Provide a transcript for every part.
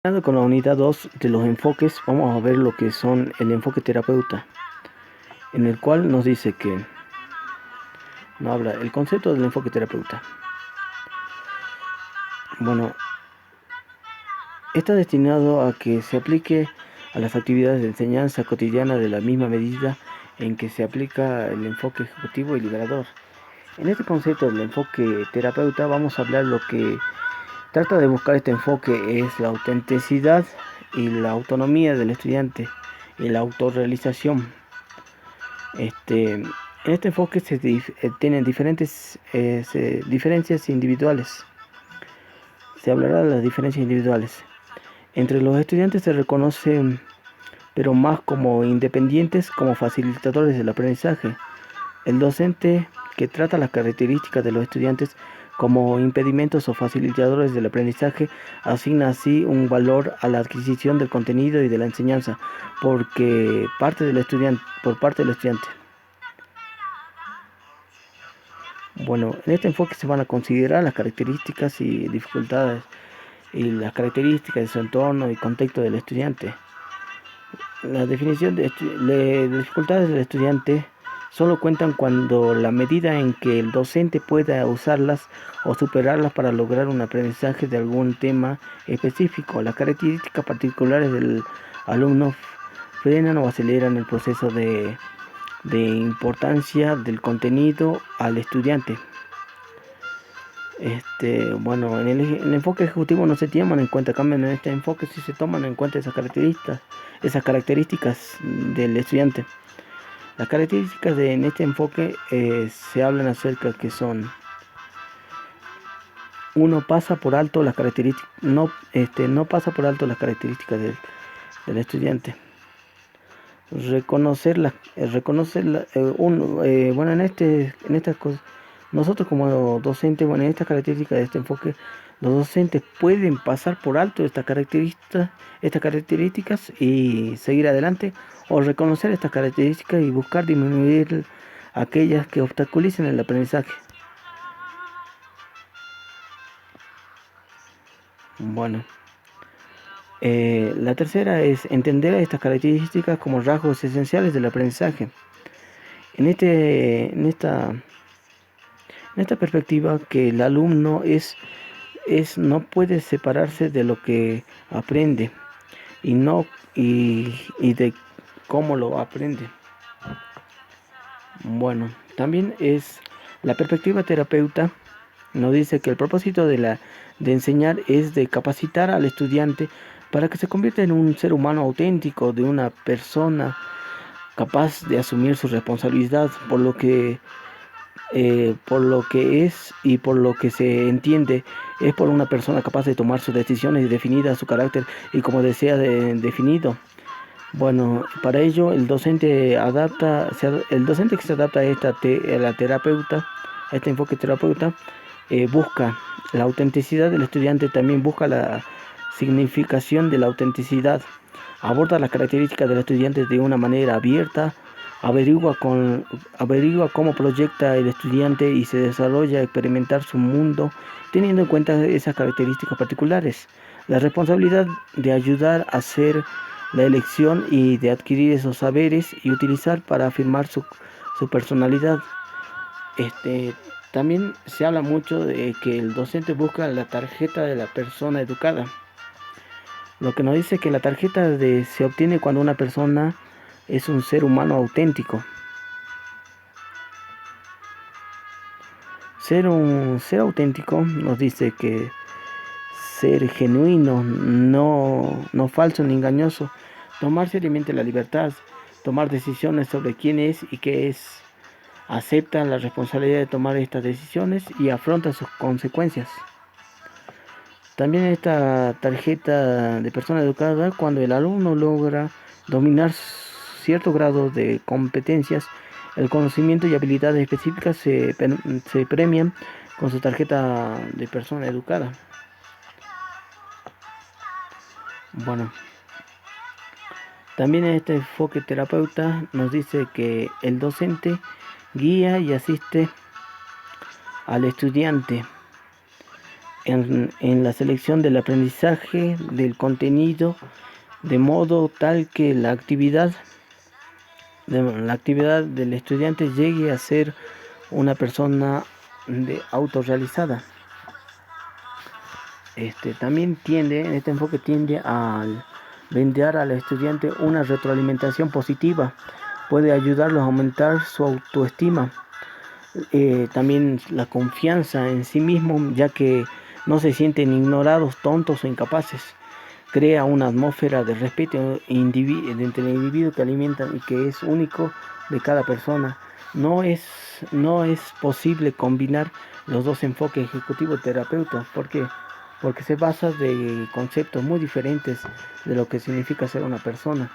Con la unidad 2 de los enfoques, vamos a ver lo que son el enfoque terapeuta, en el cual nos dice que nos habla el concepto del enfoque terapeuta. Bueno, está destinado a que se aplique a las actividades de enseñanza cotidiana de la misma medida en que se aplica el enfoque ejecutivo y liberador. En este concepto del enfoque terapeuta vamos a hablar lo que trata de buscar este enfoque es la autenticidad y la autonomía del estudiante y la autorrealización. En este enfoque tienen diferentes diferencias individuales. Se hablará de las diferencias individuales. Entre los estudiantes se reconocen, pero más como independientes, como facilitadores del aprendizaje. El docente que trata las características de los estudiantes como impedimentos o facilitadores del aprendizaje asigna así un valor a la adquisición del contenido y de la enseñanza por parte del estudiante. Bueno, en este enfoque se van a considerar las características y dificultades y las características de su entorno y contexto del estudiante. La definición de dificultades del estudiante solo cuentan cuando la medida en que el docente pueda usarlas o superarlas para lograr un aprendizaje de algún tema específico. Las características particulares del alumno frenan o aceleran el proceso de importancia del contenido al estudiante. Bueno, en el enfoque ejecutivo no se toman en cuenta, cambian en este enfoque sí se toman en cuenta esas características del estudiante. Las características en este enfoque se hablan acerca que son: uno pasa por alto las características, no pasa por alto las características del estudiante. Bueno, en estas cosas, nosotros como docentes, bueno, en estas características de este enfoque, los docentes pueden pasar por alto estas características y seguir adelante, o reconocer estas características y buscar disminuir aquellas que obstaculicen el aprendizaje. Bueno, la tercera es entender estas características como rasgos esenciales del aprendizaje. En esta perspectiva, que el alumno no puede separarse de lo que aprende y de cómo lo aprende. Bueno, también es la perspectiva terapeuta. Nos dice que el propósito de enseñar es de capacitar al estudiante para que se convierta en un ser humano auténtico, de una persona capaz de asumir su responsabilidad por lo que es y por lo que se entiende es por una persona capaz de tomar sus decisiones y definida su carácter y como desea definido. Bueno, para ello el docente que se adapta a la terapeuta, a este enfoque terapeuta, busca la autenticidad del estudiante, también busca la significación de la autenticidad, aborda las características del estudiante de una manera abierta, averigua cómo proyecta el estudiante y se desarrolla a experimentar su mundo teniendo en cuenta esas características particulares. La responsabilidad de ayudar a hacer la elección y de adquirir esos saberes y utilizar para afirmar su personalidad. También se habla mucho de que el docente busca la tarjeta de la persona educada. Lo que nos dice que la tarjeta se obtiene cuando una persona es un ser humano auténtico. Ser auténtico nos dice que ser genuino, no falso ni engañoso, tomar seriamente la libertad, tomar decisiones sobre quién es y qué es, acepta la responsabilidad de tomar estas decisiones y afronta sus consecuencias. También esta tarjeta de persona educada, cuando el alumno logra dominar cierto grado de competencias, el conocimiento y habilidades específicas se premian con su tarjeta de persona educada. Bueno, también este enfoque terapeuta nos dice que el docente guía y asiste al estudiante en la selección del aprendizaje del contenido, de modo tal que la actividad del estudiante llegue a ser una persona autorrealizada. Este enfoque tiende a brindar al estudiante una retroalimentación positiva, puede ayudarlos a aumentar su autoestima, también la confianza en sí mismo, ya que no se sienten ignorados, tontos o incapaces. Crea una atmósfera de respeto entre el individuo que alimentan y que es único de cada persona. No es posible combinar los dos enfoques ejecutivo-terapeuta. ¿Por qué? Porque se basa de conceptos muy diferentes de lo que significa ser una persona.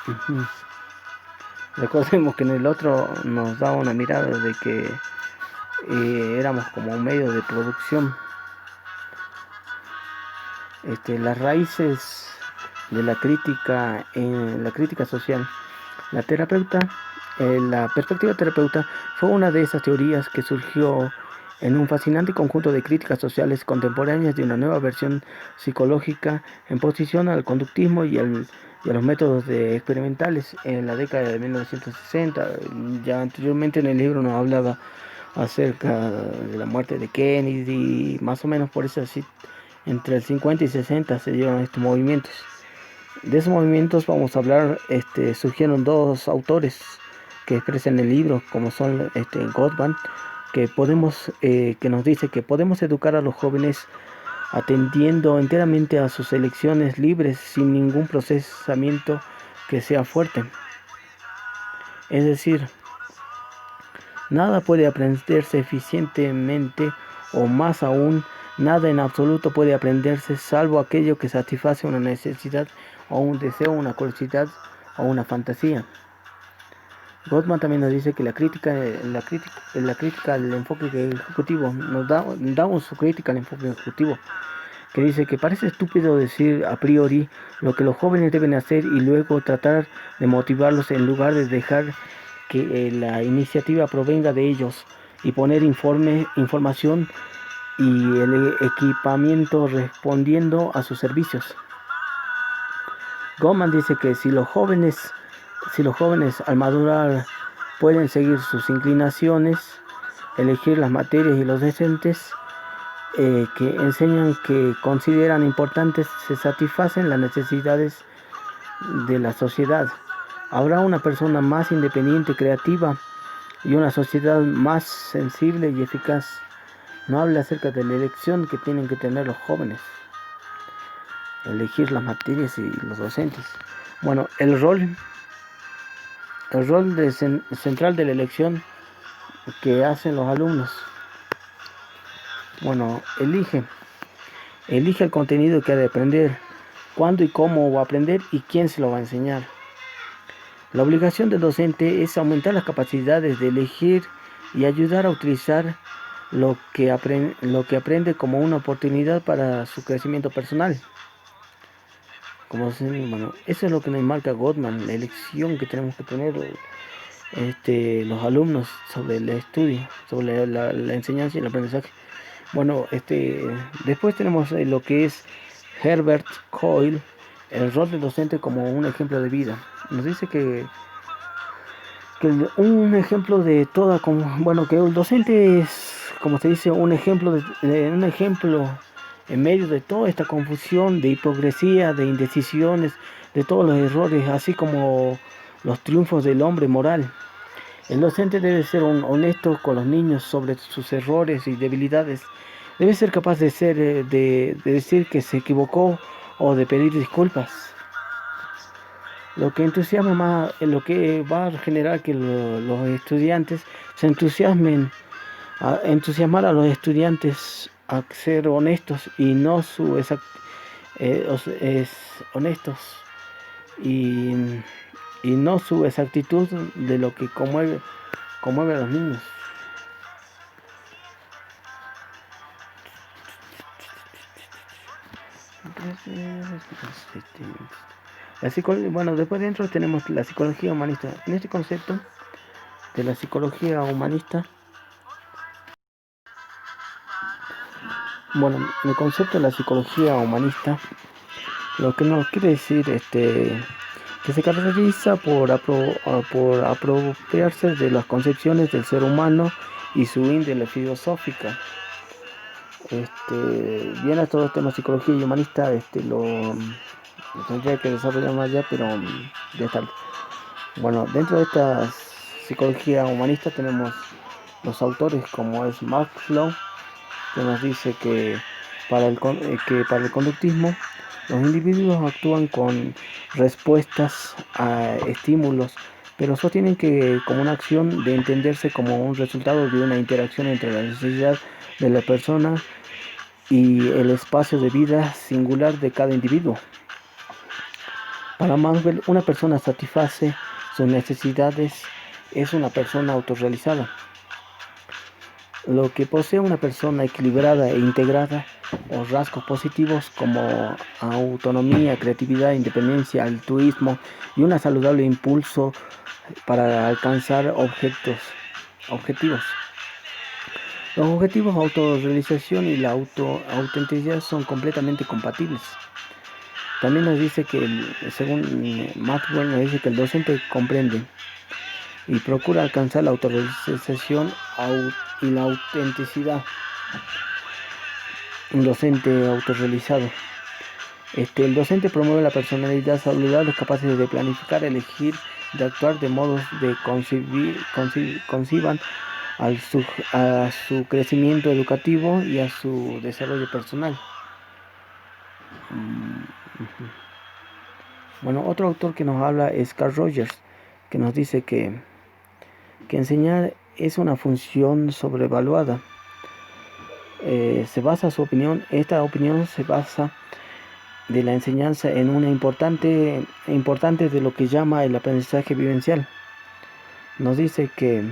Uh-huh. Recordemos que en el otro nos daba una mirada de que éramos como un medio de producción. Las raíces de la crítica en la crítica social. La perspectiva terapeuta fue una de esas teorías que surgió en un fascinante conjunto de críticas sociales contemporáneas de una nueva versión psicológica en posición al conductismo y a los métodos experimentales en la década de 1960. Ya anteriormente en el libro nos hablaba acerca de la muerte de Kennedy, más o menos por eso así, entre el 50 y 60 se dieron estos movimientos. De esos movimientos vamos a hablar, surgieron dos autores que expresan el libro, como son Gottman, que nos dice que podemos educar a los jóvenes atendiendo enteramente a sus elecciones libres sin ningún procesamiento que sea fuerte. Es decir, nada puede aprenderse eficientemente, o más aún, nada en absoluto puede aprenderse salvo aquello que satisface una necesidad o un deseo, una curiosidad o una fantasía. Gottman también nos dice que la crítica al enfoque ejecutivo, damos su crítica al enfoque ejecutivo, que dice que parece estúpido decir a priori lo que los jóvenes deben hacer y luego tratar de motivarlos en lugar de dejar que la iniciativa provenga de ellos y poner información y el equipamiento respondiendo a sus servicios. Gottman dice que si los jóvenes al madurar pueden seguir sus inclinaciones, elegir las materias y los docentes que enseñan que consideran importantes, se satisfacen las necesidades de la sociedad. Habrá una persona más independiente, creativa y una sociedad más sensible y eficaz. No habla acerca de la elección que tienen que tener los jóvenes, elegir las materias y los docentes. Bueno, el rol central de la elección que hacen los alumnos. Bueno, elige el contenido que ha de aprender, cuándo y cómo va a aprender y quién se lo va a enseñar. La obligación del docente es aumentar las capacidades de elegir y ayudar a utilizar lo que aprende como una oportunidad para su crecimiento personal. Bueno, eso es lo que nos marca Gottman, la elección que tenemos que tener los alumnos sobre el estudio, sobre la enseñanza y el aprendizaje. Bueno, después tenemos lo que es Herbert Coyle, el rol del docente como un ejemplo de vida. Nos dice que un ejemplo de toda, que el docente es, como se dice, un ejemplo en medio de toda esta confusión, de hipocresía, de indecisiones, de todos los errores, así como los triunfos del hombre moral. El docente debe ser honesto con los niños sobre sus errores y debilidades. Debe ser capaz de decir que se equivocó o de pedir disculpas. Lo que va a generar que los estudiantes se entusiasmar a los estudiantes a ser honestos y no honestos y no su exactitud de lo que conmueve a los niños. Después dentro tenemos la psicología humanista. En este concepto de la psicología humanista Bueno, el concepto de la psicología humanista, lo que nos quiere decir, que se caracteriza por apropiarse de las concepciones del ser humano y su índole filosófica. Bien, a todo el tema psicología y humanista, lo tendría que desarrollar más allá, pero ya está. Bueno, dentro de esta psicología humanista tenemos los autores como es Maslow, que nos dice que para el conductismo los individuos actúan con respuestas a estímulos, pero sostienen que como una acción de entenderse como un resultado de una interacción entre la necesidad de la persona y el espacio de vida singular de cada individuo. Para Maxwell, una persona satisface sus necesidades es una persona autorrealizada. Lo que posee una persona equilibrada e integrada, o rasgos positivos como autonomía, creatividad, independencia, altruismo y un saludable impulso para alcanzar objetivos. Los objetivos de autorrealización y la autenticidad son completamente compatibles. También nos dice que, según Maxwell, nos dice que el docente comprende y procura alcanzar la autorrealización y la autenticidad. Un docente autorrealizado. El docente promueve la personalidad saludable, capaces de planificar, elegir, de actuar de modos de conciban a su crecimiento educativo y a su desarrollo personal. Bueno, otro autor que nos habla es Carl Rogers, que nos dice que enseñar es una función sobrevaluada. Se basa su opinión, esta opinión se basa de la enseñanza en una importante de lo que llama el aprendizaje vivencial. Nos dice que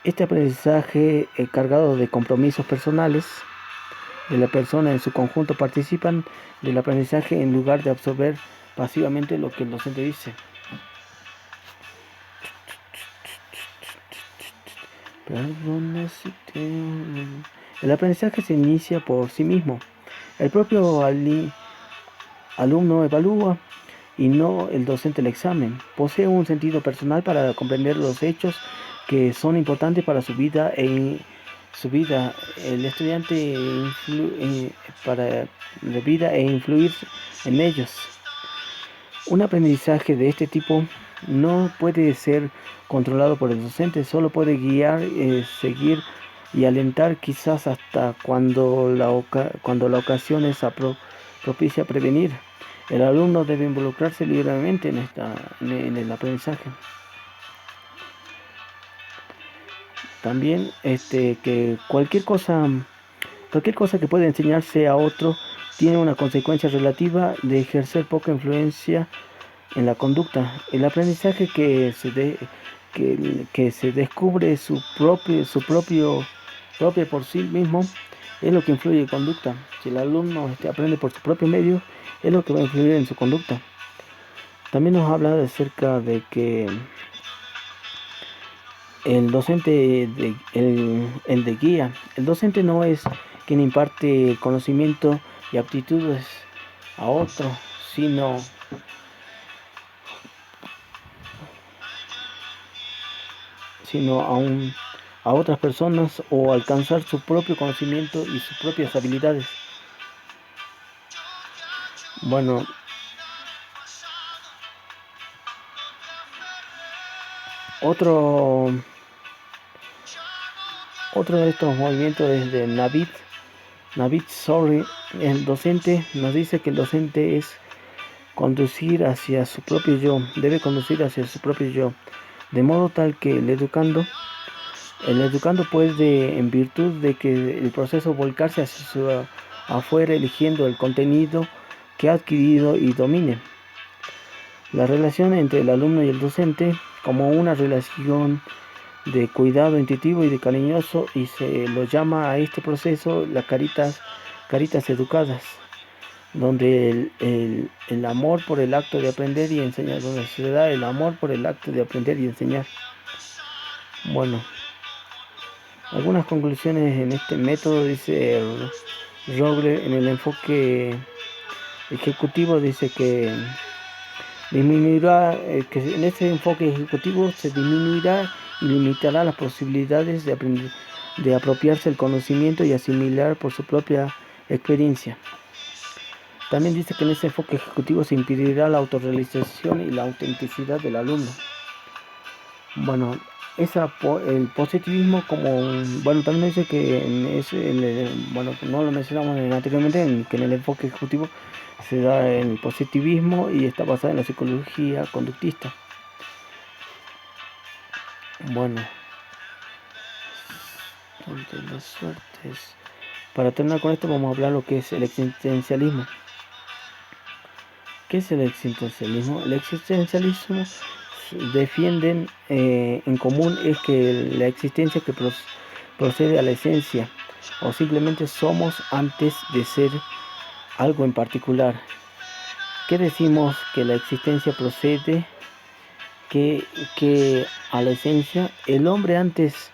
este aprendizaje cargado de compromisos personales de la persona en su conjunto participan del aprendizaje en lugar de absorber pasivamente lo que el docente dice. El aprendizaje se inicia por sí mismo. El propio alumno evalúa y no el docente el examen. Posee un sentido personal para comprender los hechos que son importantes para su vida el estudiante para la vida e influir en ellos. Un aprendizaje de este tipo no puede ser controlado por el docente, solo puede guiar, seguir y alentar, quizás hasta cuando la ocasión es propicia prevenir. El alumno debe involucrarse libremente en el aprendizaje. También que cualquier cosa que pueda enseñarse a otro tiene una consecuencia relativa de ejercer poca influencia en la conducta. El aprendizaje que se descubre su propio por sí mismo es lo que influye en conducta. Si el alumno aprende por su propio medio, es lo que va a influir en su conducta. También nos habla acerca de que el docente, el de guía, el docente no es quien imparte conocimiento y aptitudes a otro, sino a otras personas, o alcanzar su propio conocimiento y sus propias habilidades. Bueno, otro de estos movimientos es de Navid Sorry. El docente nos dice que el docente es conducir hacia su propio yo, debe conducir hacia su propio yo, de modo tal que el educando puede, en virtud de que el proceso, volcarse hacia su afuera, eligiendo el contenido que ha adquirido y domine. La relación entre el alumno y el docente como una relación de cuidado intuitivo y de cariñoso, y se lo llama a este proceso las caritas educadas, donde el amor por el acto de aprender y enseñar, donde se da el amor por el acto de aprender y enseñar. Bueno, algunas conclusiones en este método, dice Roble en el enfoque ejecutivo dice que disminuirá, que en ese enfoque ejecutivo se disminuirá y limitará las posibilidades de apropiarse el conocimiento y asimilar por su propia experiencia. También dice que en ese enfoque ejecutivo se impedirá la autorrealización y la autenticidad del alumno. Bueno, el positivismo bueno, también dice que bueno, no lo mencionamos anteriormente, que en el enfoque ejecutivo se da en el positivismo y está basada en la psicología conductista. Bueno, de las suertes. Para terminar con esto vamos a hablar lo que es el existencialismo. ¿Qué es el existencialismo? El existencialismo defienden en común es que la existencia que procede a la esencia o simplemente somos antes de ser algo en particular. ¿Qué decimos que la existencia procede que a la esencia? El hombre antes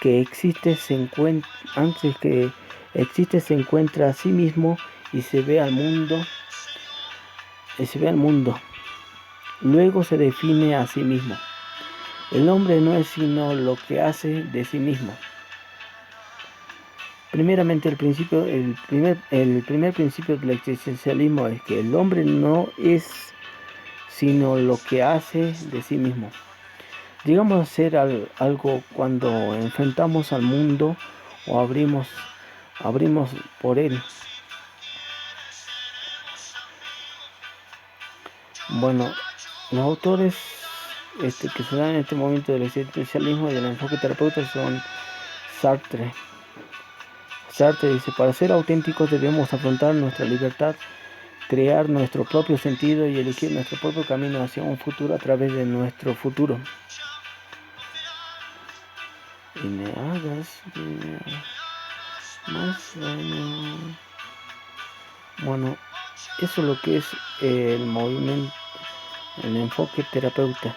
que existe se encuentra a sí mismo y se ve al mundo. Luego se define a sí mismo. El hombre no es sino lo que hace de sí mismo. Primeramente, el primer principio del existencialismo es que el hombre no es sino lo que hace de sí mismo. Llegamos a hacer algo cuando enfrentamos al mundo o abrimos por él. Bueno, los autores que se dan en este momento del existencialismo y del enfoque terapéutico son Sartre. Sartre dice, para ser auténticos debemos afrontar nuestra libertad, crear nuestro propio sentido y elegir nuestro propio camino hacia un futuro a través de nuestro futuro. Y me hagas más daño. Bueno, eso es lo que es el movimiento, el enfoque terapeuta.